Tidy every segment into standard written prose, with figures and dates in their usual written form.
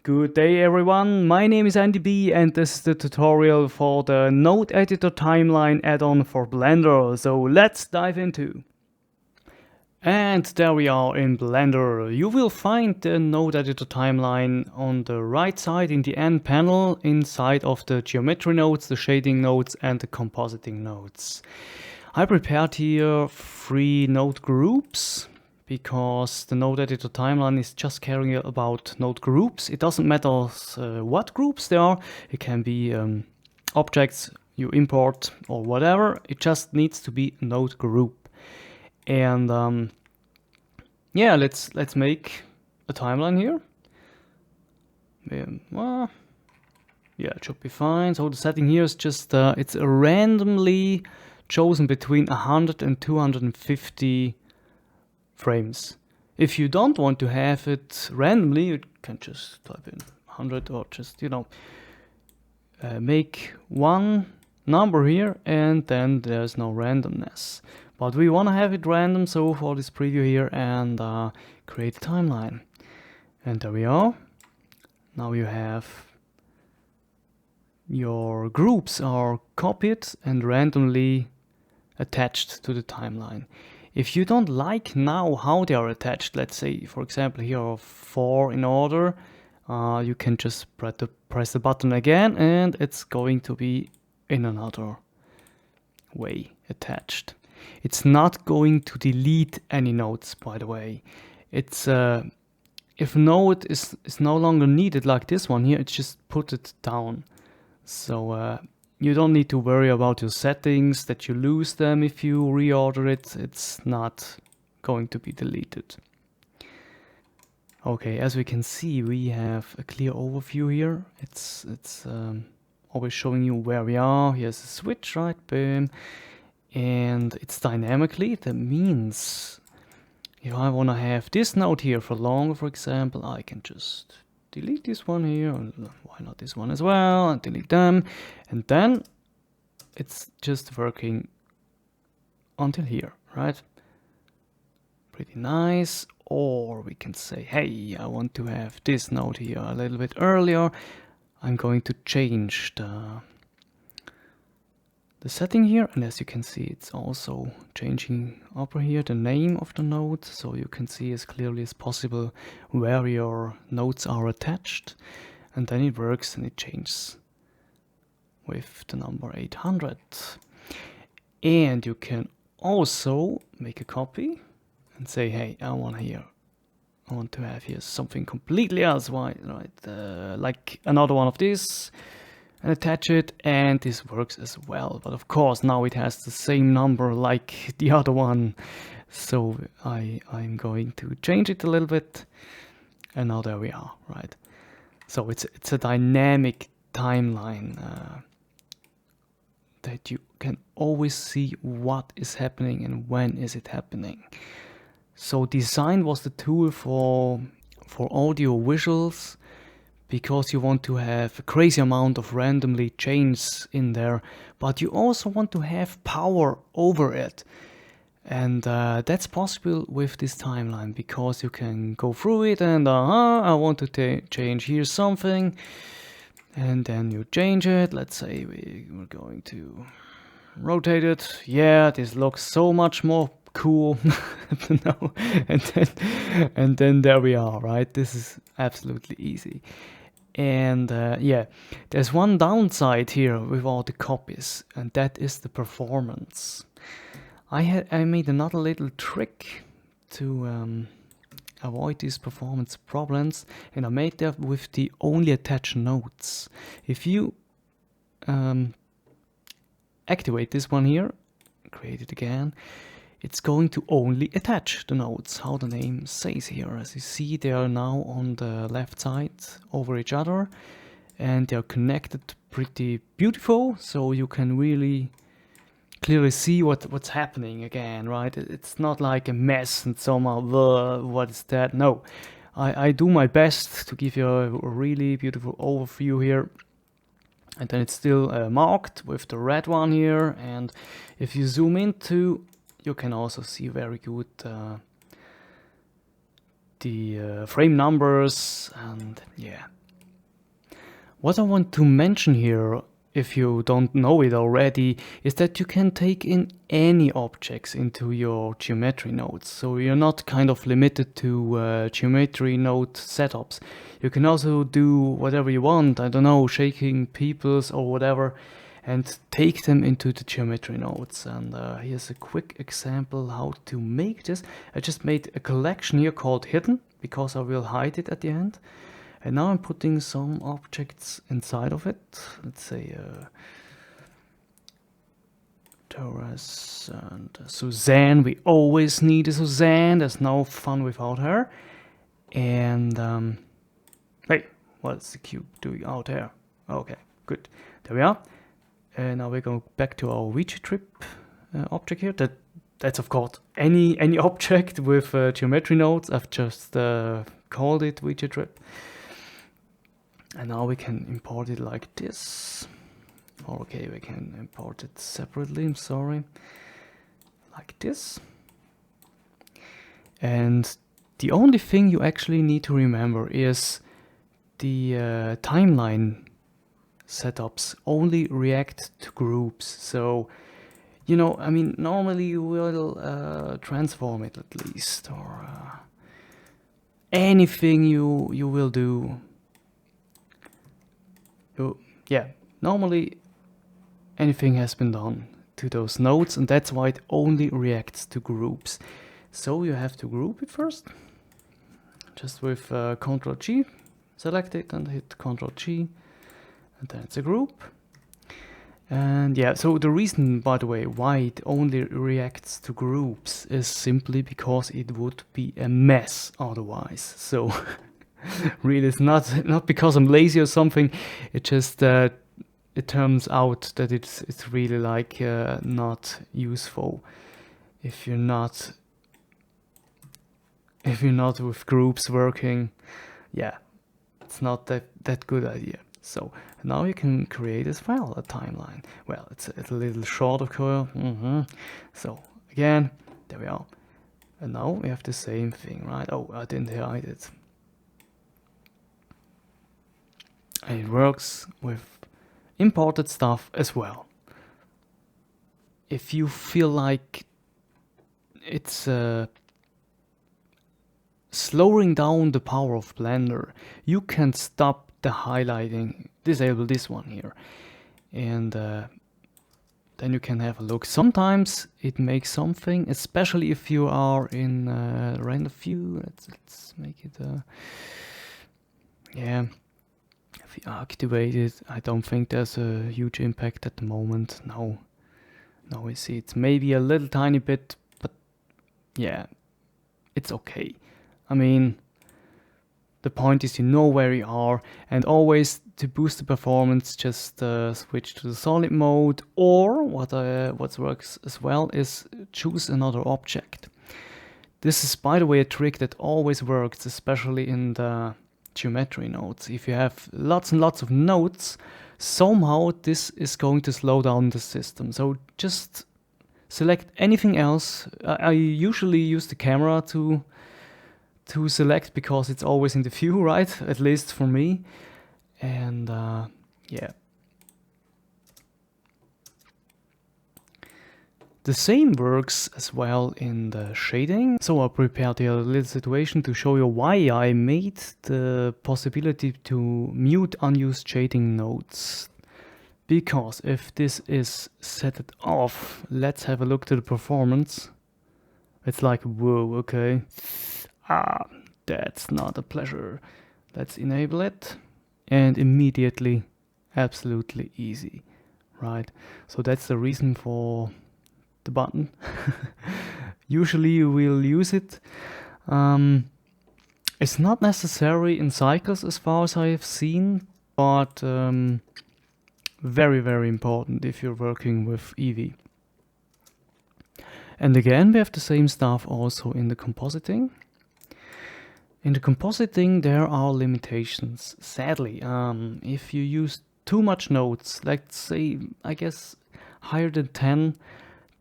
Good day everyone, my name is Andy B and this is the tutorial for the Node Editor Timeline add-on for Blender, so let's dive into. And there we are in Blender. You will find the Node Editor Timeline on the right side in the end panel inside of the geometry nodes, the shading nodes and the compositing nodes. I prepared here 3 node groups because the Node Editor Timeline is just caring about node groups. It doesn't matter what groups they are. It can be objects you import or whatever. It just needs to be a node group. And yeah, let's make a timeline here. Well, yeah, it should be fine. So the setting here is just it's randomly chosen between 100 and 250 frames. If you don't want to have it randomly, you can just type in 100 or just, make one number here and then there's no randomness. But we want to have it random, so for this preview here and create a timeline. And there we are. Now you have your groups are copied and randomly attached to the timeline. If you don't like now how they are attached, let's say for example here are 4 in order, you can just press the button again and it's going to be in another way attached. It's not going to delete any nodes, by the way. It's if a node is no longer needed like this one here, it's just put it down. So you don't need to worry about your settings, that you lose them if you reorder it. It's not going to be deleted. Okay, as we can see, we have a clear overview here. It's always showing you where we are. Here's a switch, right? Boom. And it's dynamically. That means if I want to have this node here for longer, for example, I can just delete this one here, why not this one as well, and delete them, and then it's just working until here, right? Pretty nice. Or we can say, hey, I want to have this node here a little bit earlier. I'm going to change the setting here, and as you can see, it's also changing over here the name of the node, so you can see as clearly as possible where your nodes are attached, and then it works and it changes with the number 800. And you can also make a copy and say, hey, I want to have here something completely else, right? Like another one of these, and attach it, and this works as well. But of course now it has the same number like the other one, so I'm going to change it a little bit, and now there we are, right? So it's a dynamic timeline that you can always see what is happening and when is it happening. So design was the tool for audio visuals, because you want to have a crazy amount of randomly changes in there, but you also want to have power over it. And that's possible with this timeline, because you can go through it and I want to change here something, and then you change it. Let's say we're going to rotate it. Yeah, this looks so much more cool. No. and then there we are, right? This is absolutely easy. And yeah, there's one downside here with all the copies, and that is the performance. I made another little trick to avoid these performance problems, and I made that with the only attached nodes. If you activate this one here, create it again, it's going to only attach the nodes, how the name says here. As you see, they are now on the left side over each other, and they are connected pretty beautiful, so you can really clearly see what's happening again, right? It's not like a mess and somehow, what is that? No, I do my best to give you a really beautiful overview here. And then it's still marked with the red one here, and if you zoom into, you can also see very good the frame numbers, and yeah, What I want to mention here, if you don't know it already, is that you can take in any objects into your geometry nodes. So you're not kind of limited to geometry node setups. You can also do whatever you want, I don't know, shaking peoples or whatever, and take them into the geometry nodes. And here's a quick example how to make this. I just made a collection here called hidden, because I will hide it at the end. And now I'm putting some objects inside of it. Let's say Taurus and Suzanne. We always need a Suzanne. There's no fun without her. And hey, what's the cube doing out there? Okay, good. There we are. And now we're going back to our Ouija trip object here. That's of course any object with geometry nodes. I've just called it Ouija trip. And now we can import it like this. Okay, we can import it separately, I'm sorry. Like this. And the only thing you actually need to remember is the timeline setups only react to groups. So, you know, I mean, normally you will transform it at least, or anything you will do. Yeah, normally anything has been done to those nodes, and that's why it only reacts to groups. So you have to group it first, just with Ctrl G, select it and hit Ctrl G, and then it's a group. And yeah, so the reason, by the way, why it only reacts to groups is simply because it would be a mess otherwise. So really, it's not because I'm lazy or something. It's just that it turns out that it's really like not useful if you're not with groups working. Yeah, it's not that good idea. So now you can create as well a timeline. Well, it's a little short of course. So again, there we are. And now we have the same thing, right? Oh, I didn't hide it. And it works with imported stuff as well. If you feel like it's slowing down the power of Blender, you can stop the highlighting, disable this one here, and then you can have a look. Sometimes it makes something, especially if you are in render view. Let's make it yeah. If you activate it, I don't think there's a huge impact at the moment. Now we see it's maybe a little tiny bit, but yeah, it's okay. I mean, the point is you know where you are, and always to boost the performance, just switch to the solid mode, or what works as well is choose another object. This is, by the way, a trick that always works, especially in the geometry nodes. If you have lots and lots of nodes, somehow this is going to slow down the system. So just select anything else. I usually use the camera to select because it's always in the view, right? At least for me. And yeah. The same works as well in the shading. So I prepared here a little situation to show you why I made the possibility to mute unused shading nodes. Because if this is set off, let's have a look to the performance. It's like, whoa, okay. That's not a pleasure. Let's enable it. And immediately, absolutely easy, right? So that's the reason for the button. Usually you will use it. It's not necessary in cycles as far as I have seen, but very, very important if you're working with Eevee. And again, we have the same stuff also in the compositing. In the compositing, there are limitations, sadly. If you use too much nodes, let's say, I guess, higher than 10,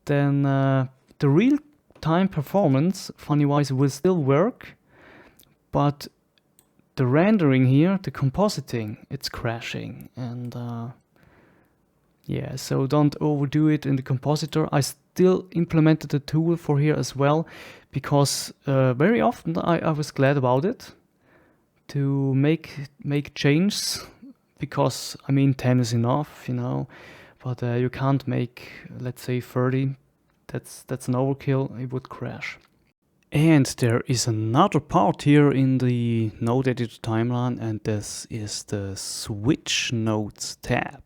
then the real-time performance, funny-wise, will still work, but the rendering here, the compositing, it's crashing. And yeah, so don't overdo it in the compositor. I still implemented a tool for here as well, because very often I was glad about it to make changes, because I mean 10 is enough, you know, but you can't make, let's say, 30. That's an overkill. It would crash. And there is another part here in the node editor timeline, and this is the switch nodes tab.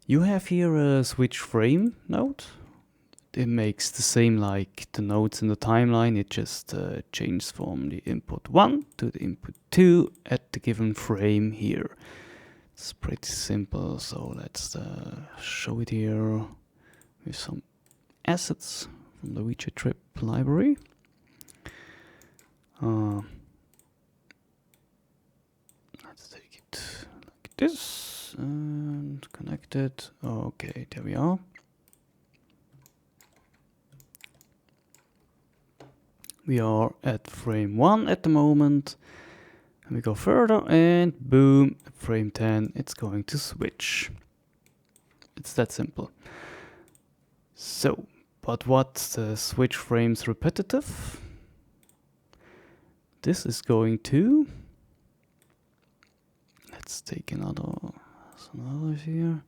You have here a switch frame node. It makes the same like the nodes in the timeline. It just changes from the input 1 to the input 2 at the given frame here. It's pretty simple, so let's show it here with some assets from the VJTrip library. Let's take it like this and connect it. Okay, there we are. We are at frame 1 at the moment. And we go further and boom, frame 10, it's going to switch. It's that simple. So, but what's the switch frames repetitive? This is going to, let's take another here.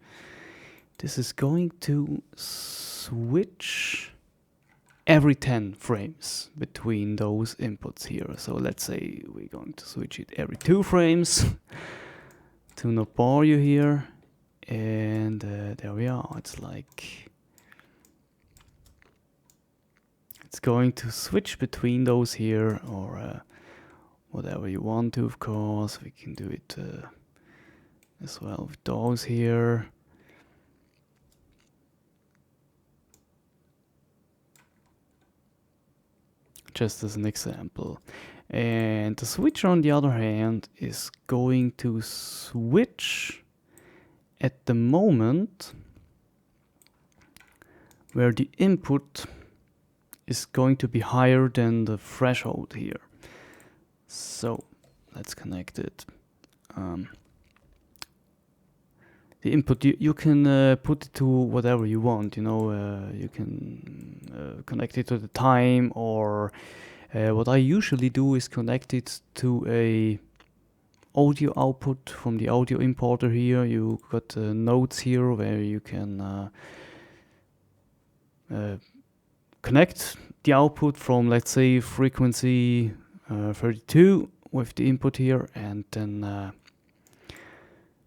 This is going to switch every 10 frames between those inputs here. So let's say we're going to switch it every 2 frames to not bore you here. And there we are. It's like, it's going to switch between those here, or whatever you want to, of course. We can do it as well with those here. Just as an example. And the switcher, on the other hand, is going to switch at the moment where the input is going to be higher than the threshold here. So let's connect it. The input, you can put it to whatever you want, you know, you can connect it to the time, or what I usually do is connect it to a audio output from the audio importer here. You got nodes here where you can connect the output from, let's say, frequency 32 with the input here, and then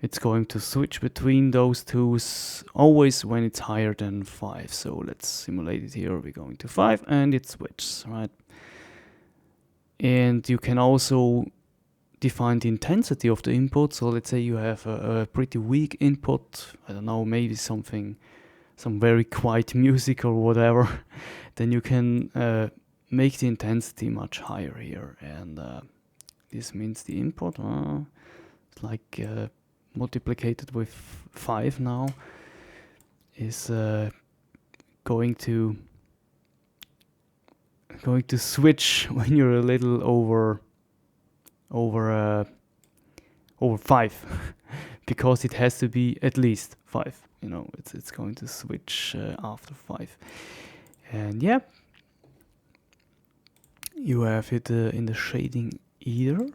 it's going to switch between those two always when it's higher than 5. So let's simulate it here. We're going to 5 and it switches, right? And you can also define the intensity of the input. So let's say you have a pretty weak input, I don't know, maybe some very quiet music or whatever, then you can make the intensity much higher here. And this means the input, it's like multiplied with 5 now, is going to switch when you're a little over 5 because it has to be at least 5, you know, it's going to switch after 5. And yeah, you have it in the shading either.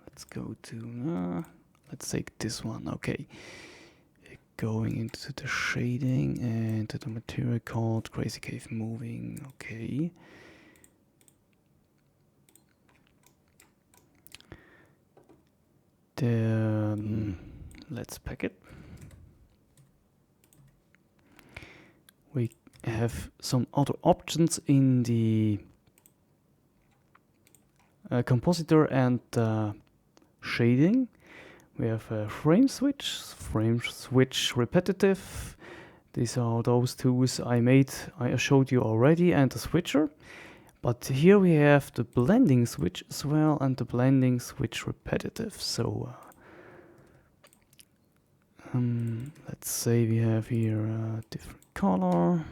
Let's go to let's take this one. Okay, going into the shading and to the material called Crazy Cave Moving. Okay, let's pack it. We have some other options in the compositor and shading. We have a frame switch repetitive. These are those tools I showed you already, and the switcher. But here we have the blending switch as well, and the blending switch repetitive. So let's say we have here a different color,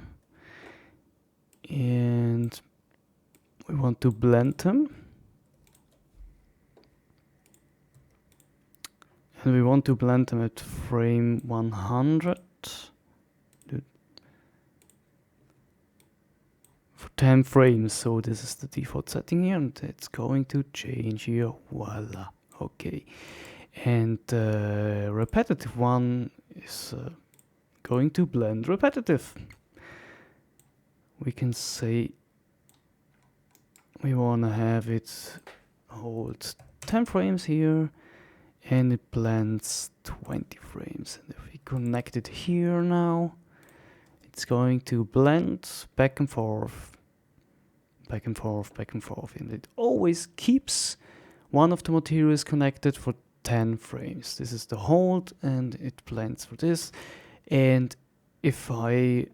and we want to blend them. and we want to blend them at frame 100 for 10 frames. So this is the default setting here, and it's going to change here. Voila. Okay. And the repetitive one is going to blend repetitive. We can say we want to have it hold 10 frames here, and it blends 20 frames. And if we connect it here now, it's going to blend back and forth, back and forth, back and forth, and it always keeps one of the materials connected for 10 frames. This is the hold, and it blends for this. And if I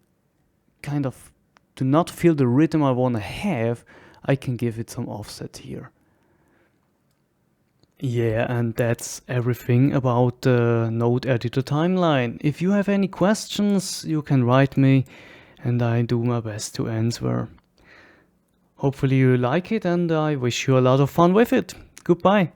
kind of do not feel the rhythm I want to have, I can give it some offset here. Yeah, and that's everything about the Node Editor timeline. If you have any questions, you can write me, and I do my best to answer. Hopefully you like it, and I wish you a lot of fun with it. Goodbye.